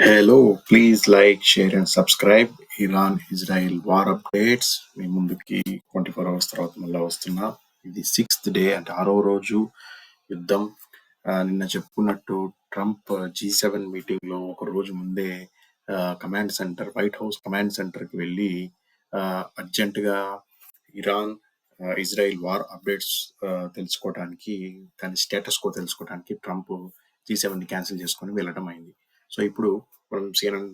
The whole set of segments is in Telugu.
Hello, please like, share and subscribe. Iran Israel war updates మీ ముందుకి 24 hours తర్వాత మళ్ళీ వస్తున్నా. ఇది 6th డే అంటే 6వ రోజు యుద్ధం. నిన్న చెప్పుకున్నట్టు ట్రంప్ G7 మీటింగ్ లో ఒక రోజు ముందే command centre, white house command centre కి వెళ్ళి అర్జెంట్ గా ఇరాన్ ఇజ్రాయిల్ వార్ అప్డేట్స్ తెలుసుకోవడానికి, దాని స్టేటస్ కో తెలుసుకోవడానికి ట్రంప్ G7 ని క్యాన్సిల్ చేసుకొని వెళ్ళడం అయింది. సో ఇప్పుడు మనం CNN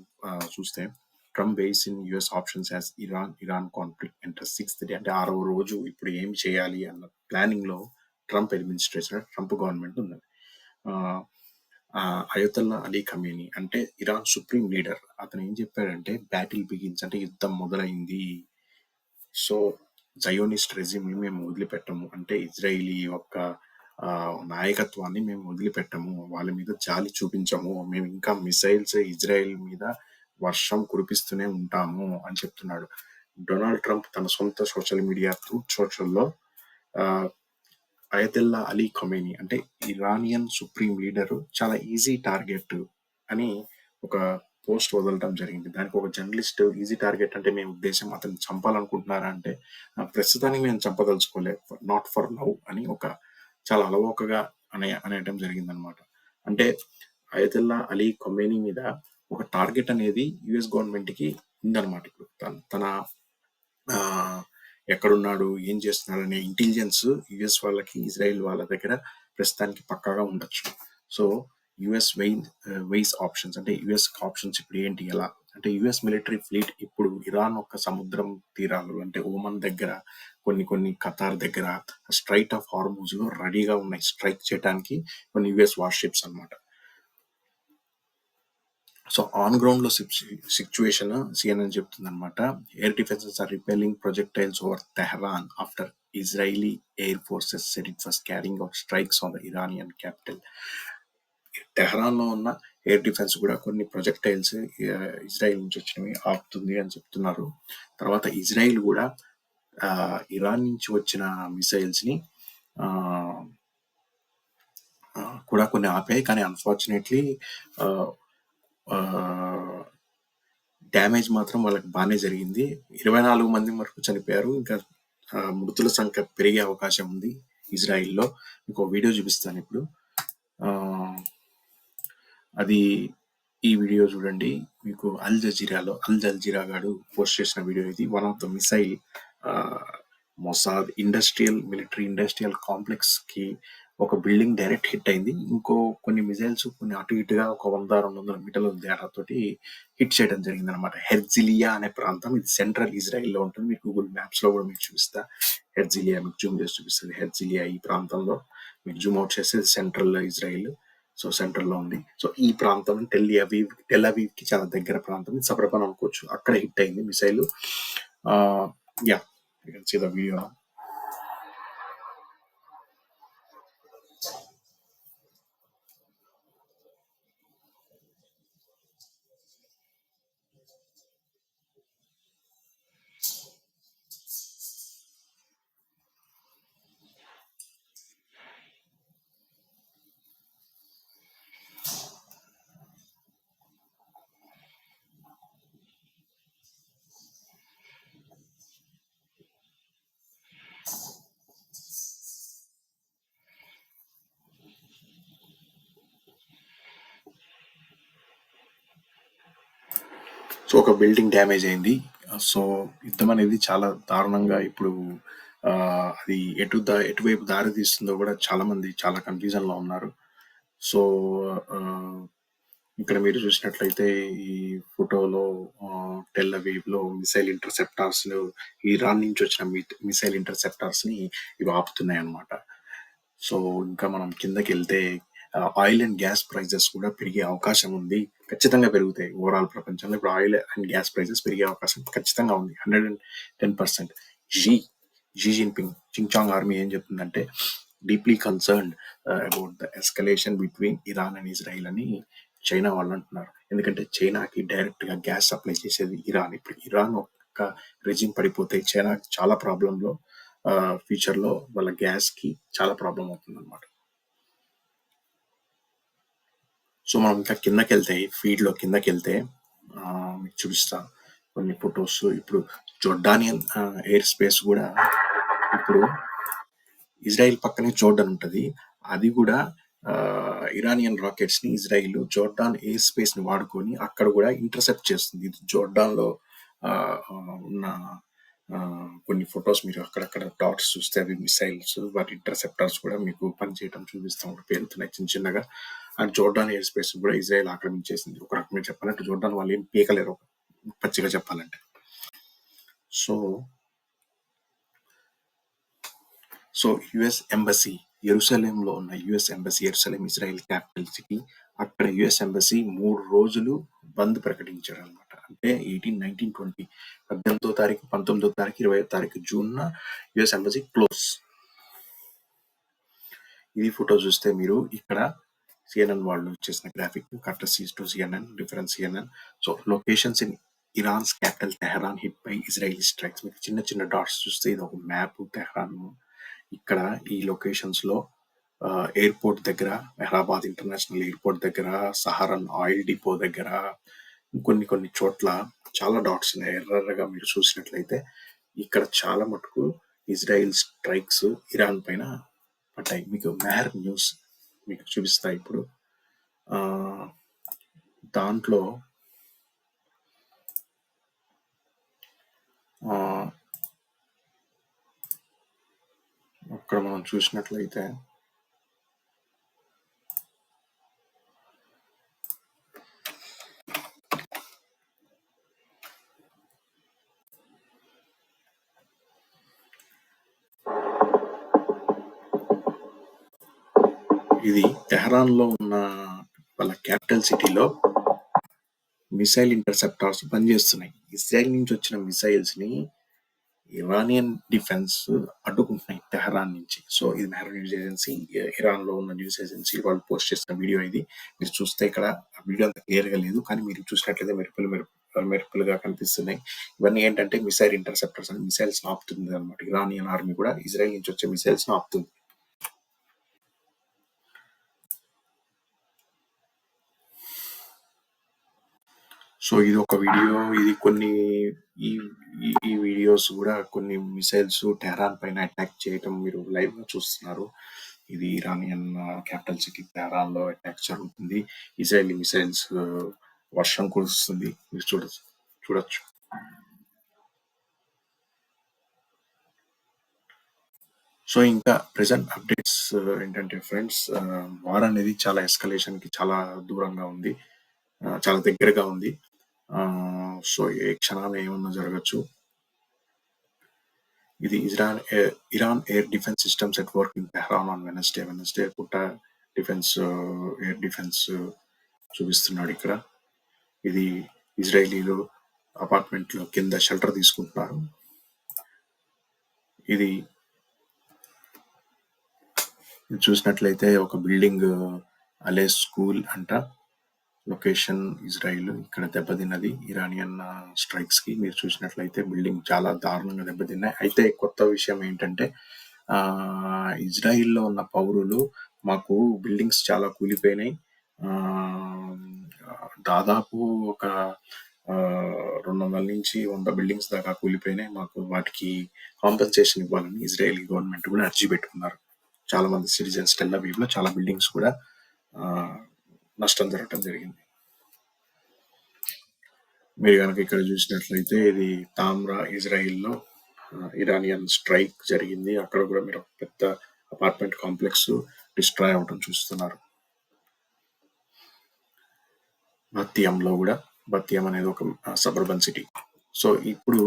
చూస్తే Trump base in US options as Iran conflict enter 6th day అంటే 6వ రోజు ఇప్పుడు ఏం చేయాలి అన్న ప్లానింగ్ లో ట్రంప్ అడ్మినిస్ట్రేషన్, ట్రంప్ గవర్నమెంట్ ఉన్నది. అయతుల్లా అలీ ఖమేనీ అంటే ఇరాన్ సుప్రీం లీడర్, అతను ఏం చెప్పాడంటే బ్యాటిల్ బిగిన్స్ అంటే యుద్ధం మొదలైంది. సో జయోనిస్ట్ రెజిమ్ ని మేము వదిలిపెట్టము, అంటే ఇజ్రాయిలీ యొక్క నాయకత్వాన్ని మేము వదిలిపెట్టము, వాళ్ళ మీద జాలి చూపించము, మేము ఇంకా మిసైల్స్ ఇజ్రాయెల్ మీద వర్షం కురిపిస్తూనే ఉంటాము అని చెప్తున్నాడు. డొనాల్డ్ ట్రంప్ తన సొంత సోషల్ మీడియా ట్రూత్ సోషల్లో అయతుల్లా అలీ ఖమేనీ అంటే ఇరానియన్ సుప్రీం లీడర్ చాలా ఈజీ టార్గెట్ అని ఒక పోస్ట్ వదలడం జరిగింది. దానికి ఒక జర్నలిస్ట్ ఈజీ టార్గెట్ అంటే మేము ఉద్దేశం అతన్ని చంపాలనుకుంటున్నారా అంటే ప్రస్తుతానికి మేము చంపదలుచుకోలే, నాట్ ఫర్ నౌ అని ఒక చాలా అలవోకగా అనేయటం జరిగిందనమాట. అంటే అయతుల్లా అలీ ఖమేనీ మీద ఒక టార్గెట్ అనేది యుఎస్ గవర్నమెంట్ కి ఉందన్నమాట. ఇప్పుడు తన ఎక్కడున్నాడు, ఏం చేస్తున్నాడు అనే ఇంటెలిజెన్స్ యుఎస్ వాళ్ళకి, ఇజ్రాయెల్ వాళ్ళ దగ్గర ప్రస్తుతానికి పక్కాగా ఉండొచ్చు. సో యుఎస్ వెయిస్ ఆప్షన్స్ అంటే యుఎస్ ఆప్షన్స్ ఇప్పుడు ఏంటి, ఎలా అంటే యుఎస్ మిలిటరీ ఫ్లీట్ ఇప్పుడు ఇరాన్ యొక్క సముద్రం తీరాలు అంటే ఓమన్ దగ్గర, కొన్ని ఖతార్ దగ్గర, స్ట్రైట్ ఆఫ్ హార్మూజ్ లో రెడీగా ఉన్నాయి స్ట్రైక్ చేయడానికి కొన్ని యుఎస్ వార్షిప్స్ అన్నమాట. సో ఆన్ గ్రౌండ్ లో సిచ్యువేషన్ CNN చెప్తుంది అనమాట. Air defences are repelling projectiles over Tehran after Israeli air forces said it was carrying out strikes on the Iranian capital. Tehran లో ఉన్న ఎయిర్ డిఫెన్స్ కూడా కొన్ని ప్రొజెక్టైల్స్ ఇజ్రాయిల్ నుంచి వచ్చినవి ఆపుతుంది అని చెప్తున్నారు. తర్వాత ఇజ్రాయిల్ కూడా ఇరాన్ నుంచి వచ్చిన మిసైల్స్ ని కూడా కొన్ని ఆపాయి, కానీ అన్ఫార్చునేట్లీ డ్యామేజ్ మాత్రం వాళ్ళకి బాగానే జరిగింది. 24 మంది వరకు చనిపోయారు. ఇంకా మృతుల సంఖ్య పెరిగే అవకాశం ఉంది ఇజ్రాయిల్లో. మీకు వీడియో చూపిస్తాను ఇప్పుడు. అది ఈ వీడియో చూడండి. మీకు అల్ జజీరా గాడు పోస్ట్ చేసిన వీడియో ఇది. One of the missile Mossad military industrial complex కి ఒక బిల్డింగ్ డైరెక్ట్ హిట్ అయింది. ఇంకో కొన్ని మిసైల్స్ కొన్ని అటు ఇటుగా ఒక 100-200 మీటర్ల తేడాతోటి హిట్ చేయడం జరిగింది అనమాట. హెర్జిలియా అనే ప్రాంతం, ఇది సెంట్రల్ ఇజ్రాయిల్ లో ఉంటుంది. మీకు గూగుల్ మ్యాప్స్ లో కూడా మీకు చూపిస్తా. హెర్జిలియా మీకు జూమ్ చేసి చూపిస్తుంది. హెర్జిలియా ఈ ప్రాంతంలో మీకు జూమ్ అవుట్ చేస్తే సెంట్రల్ ఇజ్రాయిల్, సో సెంట్రల్ లో ఉంది. సో ఈ ప్రాంతం టెల్ అవీవ్ కి చాలా దగ్గర ప్రాంతం, సబర్బన్ అనుకోవచ్చు. అక్కడ హిట్ అయింది missile. Yeah, you can see the video. So ఒక బిల్డింగ్ డ్యామేజ్ అయింది. సో యుద్ధం అనేది చాలా దారుణంగా ఇప్పుడు అది ఎటువైపు దారి తీస్తుందో కూడా చాలా మంది చాలా కన్ఫ్యూజన్ లో ఉన్నారు. సో ఇక్కడ మీరు చూసినట్లయితే ఈ ఫోటోలో టెల్ అవీవ్ లో మిసైల్ ఇంటర్సెప్టార్స్, ఇరాన్ నుంచి వచ్చిన మిసైల్ ఇంటర్సెప్టార్స్ ని ఇవి ఆపుతున్నాయి అన్నమాట. సో ఇంకా మనం కిందకి వెళ్తే ఆయిల్ అండ్ గ్యాస్ ప్రైజెస్ కూడా పెరిగే అవకాశం ఉంది. ఖచ్చితంగా పెరుగుతాయి. ఓవరాల్ ప్రపంచంలో ఇప్పుడు ఆయిల్ అండ్ గ్యాస్ ప్రైజెస్ పెరిగే అవకాశం ఖచ్చితంగా ఉంది. 110%. జీ జిన్పింగ్ చించాంగ్ ఆర్మీ ఏం చెప్తుందంటే deeply concerned about the escalation between Iran and Israel అని చైనా వాళ్ళు అంటున్నారు. ఎందుకంటే చైనాకి డైరెక్ట్ గా గ్యాస్ సప్లై చేసేది ఇరాన్. ఇప్పుడు ఇరాన్ ఒక రెజిమ్ పడిపోతే చైనా చాలా ప్రాబ్లం లో, ఫ్యూచర్ లో వాళ్ళ గ్యాస్ కి చాలా ప్రాబ్లం అవుతుంది అనమాట. సో మనం ఇంకా కిందకెళ్తే ఫీడ్‌లో కిందకెళ్తే మీకు చూపిస్తా కొన్ని ఫోటోస్. ఇప్పుడు జోర్డానియన్ ఎయిర్ స్పేస్ గూడా ఇప్పుడు ఇజ్రాయెల్ పక్కనే జోర్డాన్ ఉంటది. అది గూడా ఇరానియన్ రాకెట్స్‌ని ఇజ్రాయెల్ జోర్డాన్ ఎయిర్ స్పేస్‌ని వాడుకొని అక్కడ గూడా ఇంటర్సెప్ట్ చేస్తుంది. ఇది జోర్డాన్‌లో ఉన్న కొన్ని ఫోటోస్ మీరు అక్కడక్కడ డాట్స్ చూస్తే అవి మిసైల్స్, వాటి ఇంటర్సెప్టర్స్ కూడా మీకు పనిచేయటం చూపిస్తాం. పేలుతున్నాయి చిన్న చిన్నగా. అండ్ జోర్డాన్ ఎయిర్ స్పేస్ కూడా ఇజ్రాయెల్ ఆక్రమించేసింది. ఒక రకంగా చెప్పాలంటే జోర్డాన్ వాళ్ళు ఏం పీకలేరు పచ్చిగా చెప్పాలంటే. సో యుఎస్ ఎంబసీ యెరూషలేంలో ఉన్న US embassy, Jerusalem Israel capital city. అక్కడ యుఎస్ ఎంబసీ 3 రోజులు బంద్ ప్రకటించారనమాట. అంటే 18, 19, 20 18వ తారీఖు, 19వ తారీఖు, 20వ తారీఖు జూన్‌న యుఎస్ ఎంబసీ క్లోజ్. ఇది ఫోటో చూస్తే మీరు ఇక్కడ సిఎన్ఎన్ వాళ్ళు చేసిన graphic, courtesies to CNN, reference CNN. So locations in Iran's capital Tehran hit by Israeli strikes. మీకు చిన్న చిన్న డాట్స్ చూస్తే ఇది ఒక మ్యాప్ తెహరాన్. ఇక్కడ ఈ లొకేషన్స్ లో ఎయిర్పోర్ట్ దగ్గర, మెహ్రాబాద్ ఇంటర్నేషనల్ ఎయిర్పోర్ట్ దగ్గర, సహారన్ ఆయిల్ డిపో దగ్గర, కొన్ని చోట్ల చాలా డాట్స్ ఉన్నాయి. ఎర్రగా మీరు చూసినట్లయితే ఇక్కడ చాలా మటుకు ఇజ్రాయెల్ స్ట్రైక్స్ ఇరాన్ పైన పడ్డాయి. మీకు మెహర్ న్యూస్ మీకు చూపిస్తా ఇప్పుడు. దాంట్లో అక్కడ మనం చూసినట్లయితే ఇది తెహరాన్ లో ఉన్న వాళ్ళ క్యాపిటల్ సిటీలో మిసైల్ ఇంటర్సెప్టార్స్ పనిచేస్తున్నాయి. ఇజ్రాయెల్ నుంచి వచ్చిన మిసైల్స్ ని ఇరానియన్ డిఫెన్స్ అడ్డుకుంటున్నాయి తెహరాన్ నుంచి. సో ఇది మెహర్ న్యూస్ ఏజెన్సీ, ఇరాన్ లో ఉన్న న్యూస్ ఏజెన్సీ వాళ్ళు పోస్ట్ చేసిన వీడియో ఇది. మీరు చూస్తే ఇక్కడ ఆ వీడియో అంత క్లియర్ గా లేదు, కానీ మీరు చూసినట్లయితే మెరుపులుగా కనిపిస్తున్నాయి. ఇవన్నీ ఏంటంటే మిసైల్ ఇంటర్సెప్టర్స్ అని, మిసైల్స్ ఆపుతుంది అనమాట. ఇరానియన్ ఆర్మీ కూడా ఇజ్రాయెల్ నుంచి వచ్చే మిసైల్స్ ఆపుతుంది. సో ఇది ఒక వీడియో. ఇది కొన్ని ఈ వీడియోస్ కూడా కొన్ని మిసైల్స్ టెహరాన్ పైన అటాక్ చేయటం మీరు లైవ్ గా చూస్తున్నారు. ఇది ఇరానియన్ క్యాపిటల్ సిటీ టెహరాన్ లో అటాక్ జరుగుతుంది. ఇజ్రాయలీ మిసైల్స్ వర్షం కురుస్తుంది. మీరు చూడొచ్చు. సో ఇంకా ప్రెసెంట్ అప్డేట్స్ ఏంటంటే ఫ్రెండ్స్, వార్ అనేది చాలా ఎస్కలేషన్ కి చాలా దూరంగా ఉంది, చాలా దగ్గరగా ఉంది. సో ఏ క్షణాన ఏమన్నా జరగచ్చు. ఇది Iran air defence systems at work in Tehran on Wednesday పుట్ట డిఫెన్స్ ఎయిర్ డిఫెన్స్ చూపిస్తున్నాడు ఇక్కడ. ఇది ఇజ్రాయేలీలు అపార్ట్మెంట్ లో కింద షెల్టర్ తీసుకుంటున్నారు. ఇది చూసినట్లయితే ఒక బిల్డింగ్, అలే స్కూల్ అంట. Location Israel. ఇక్కడ దెబ్బతిన్నది ఇరానియన్ స్ట్రైక్స్ కి. మీరు చూసినట్లయితే బిల్డింగ్ చాలా దారుణంగా దెబ్బతిన్నాయి. అయితే కొత్త విషయం ఏంటంటే ఇజ్రాయిల్లో ఉన్న పౌరులు, మాకు బిల్డింగ్స్ చాలా కూలిపోయినాయి, దాదాపు ఒక 200 నుంచి 100 బిల్డింగ్స్ దాకా కూలిపోయినాయి, మాకు వాటికి కాంపెన్సేషన్ ఇవ్వాలని ఇజ్రాయెలీ గవర్నమెంట్ కూడా అర్జీ పెట్టుకున్నారు. చాలా మంది సిటిజన్స్ టెల్ అవీవ్ లో చాలా బిల్డింగ్స్ కూడా నష్టం జరగడం జరిగింది. మీరు కనుక ఇక్కడ చూసినట్లయితే ఇది తామ్రా ఇజ్రాయిల్లో ఇరానియన్ స్ట్రైక్ జరిగింది. అక్కడ కూడా మీరు పెద్ద అపార్ట్మెంట్ కాంప్లెక్స్ డిస్ట్రాయ్ అవడం చూస్తున్నారు. బత్తియంలో కూడా, బత్తియం అనేది ఒక సబర్బన్ సిటీ. సో ఇప్పుడు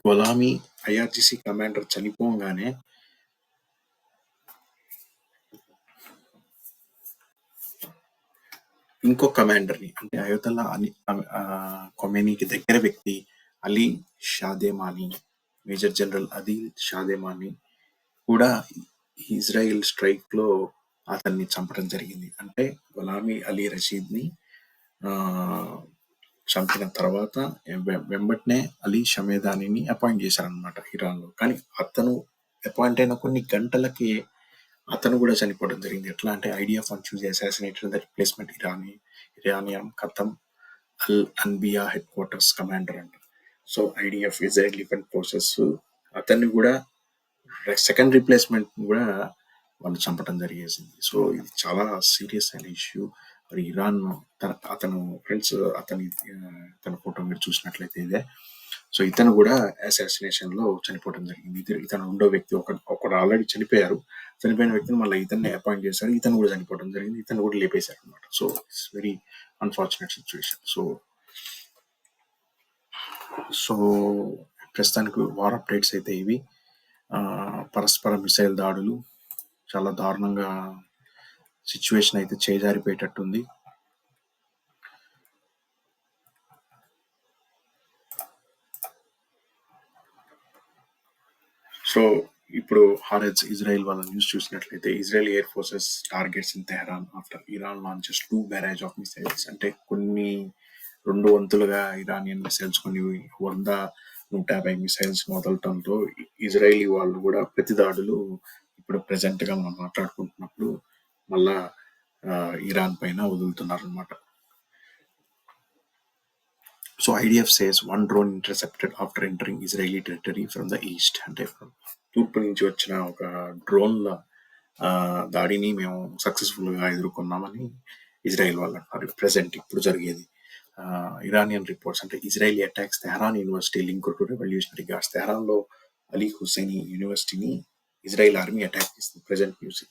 గొలామీ ఐఆర్జిసి కమాండర్ చనిపోగానే ఇంకో కమాండర్ ని, అంటే అయోతల్లా ఖొమేనీకి దగ్గర వ్యక్తి అలీ షాదేమాని, మేజర్ జనరల్ అదీల్ షాదేమాని కూడా ఇజ్రాయెల్ స్ట్రైక్ లో అతన్ని చంపడం జరిగింది. అంటే గులామీ అలీ రషీద్ ని చంపిన తర్వాత వెంబటనే అలీ షమేదానిని అపాయింట్ చేశారనమాట ఇరాన్ లో. కానీ అతను అపాయింట్ అయిన కొన్ని గంటలకి అతను కూడా చనిపోవడం జరిగింది. ఎట్లా అంటే IDF one choose assassinated the replacement Iranian ఖతం అల్ అన్బియా హెడ్ క్వార్టర్స్ కమాండర్ అంట. So IDF Israel defence forces అతన్ని కూడా సెకండ్ రిప్లేస్మెంట్ కూడా వాళ్ళు చంపడం జరిగేసింది. సో ఇది చాలా సీరియస్ అయిన ఇష్యూ. మరి ఇరాన్ అతను ఫ్రెండ్స్ తన ఫోటో మీరు చూసినట్లయితే ఇదే. సో ఇతను కూడా అసాసినేషన్ లో చనిపోవడం జరిగింది. ఇతను రెండో వ్యక్తి ఒకడు ఆల్రెడీ చనిపోయారు. చనిపోయిన వ్యక్తిని మళ్ళీ ఇతన్ని అపాయింట్ చేశారు. ఇతను కూడా చనిపోవడం జరిగింది. ఇతను కూడా లేపేశారు అనమాట. So it's very unfortunate situation. So ప్రస్తుతానికి వార్ అప్డేట్స్ అయితే ఇవి. పరస్పర మిసైల్ దాడులు చాలా దారుణంగా సిచ్యువేషన్ అయితే చేజారిపోయేటట్టుంది. సో ఇప్పుడు హారెజ్ ఇజ్రాయెల్ వాళ్ళ న్యూస్ చూసినట్లయితే Israel air forces targets in Tehran after Iran launches 2 barrage of missiles. అంటే కొన్ని 2 వంతులుగా ఇరానియన్ మిసైల్స్ కొన్ని 100-150 మిసైల్స్ వదలటంతో ఇజ్రాయలీ వాళ్ళు కూడా ప్రతి దాడులు ఇప్పుడు ప్రెసెంట్ గా మనం మాట్లాడుకుంటున్నప్పుడు మళ్ళా ఇరాన్ పైన వదులుతున్నారు అనమాట. So IDF says one drone intercepted after entering Israeli territory from the east. అంటే తూర్పు నుంచి వచ్చిన ఒక డ్రోన్ల దాడిని మేము సక్సెస్ఫుల్ గా ఎదుర్కొన్నామని ఇజ్రాయెల్ వాళ్ళు అంటారు. ప్రెసెంట్ ఇప్పుడు జరిగేది. ఇరానియన్ రిపోర్ట్స్ అంటే Israeli attacks Tehran university link to revolutionary guards. Tehran లో అలీ హుసైని యూనివర్సిటీని ఇజ్రాయెల్ ఆర్మీ అటాక్ చేసింది. Present news.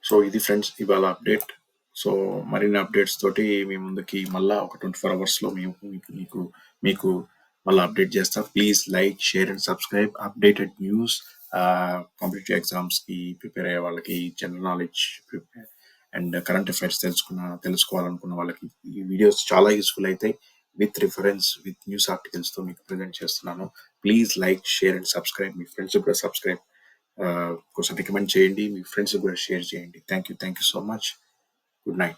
సో ఇది ఫ్రెండ్స్ ఇవాళ అప్డేట్. సో మరిన్ని అప్డేట్స్ తోటి మీ ముందుకి మళ్ళా ఒక 24 hours లో మీకు మళ్ళీ అప్డేట్ చేస్తా. Please like, share and subscribe. Updated news, competitive exams కి ప్రిపేర్ అయ్యే వాళ్ళకి, general knowledge and current affairs తెలుసుకోవాలనుకున్న వాళ్ళకి ఈ వీడియోస్ చాలా యూస్ఫుల్ అవుతాయి. With reference with news articles తో మీకు ప్రజెంట్ చేస్తున్నాను. Please like, share and subscribe. మీ ఫ్రెండ్స్ కూడా సబ్స్క్రైబ్ కోసం రికమెండ్ చేయండి. మీ ఫ్రెండ్స్ కూడా షేర్ చేయండి. Thank you so much. Good night.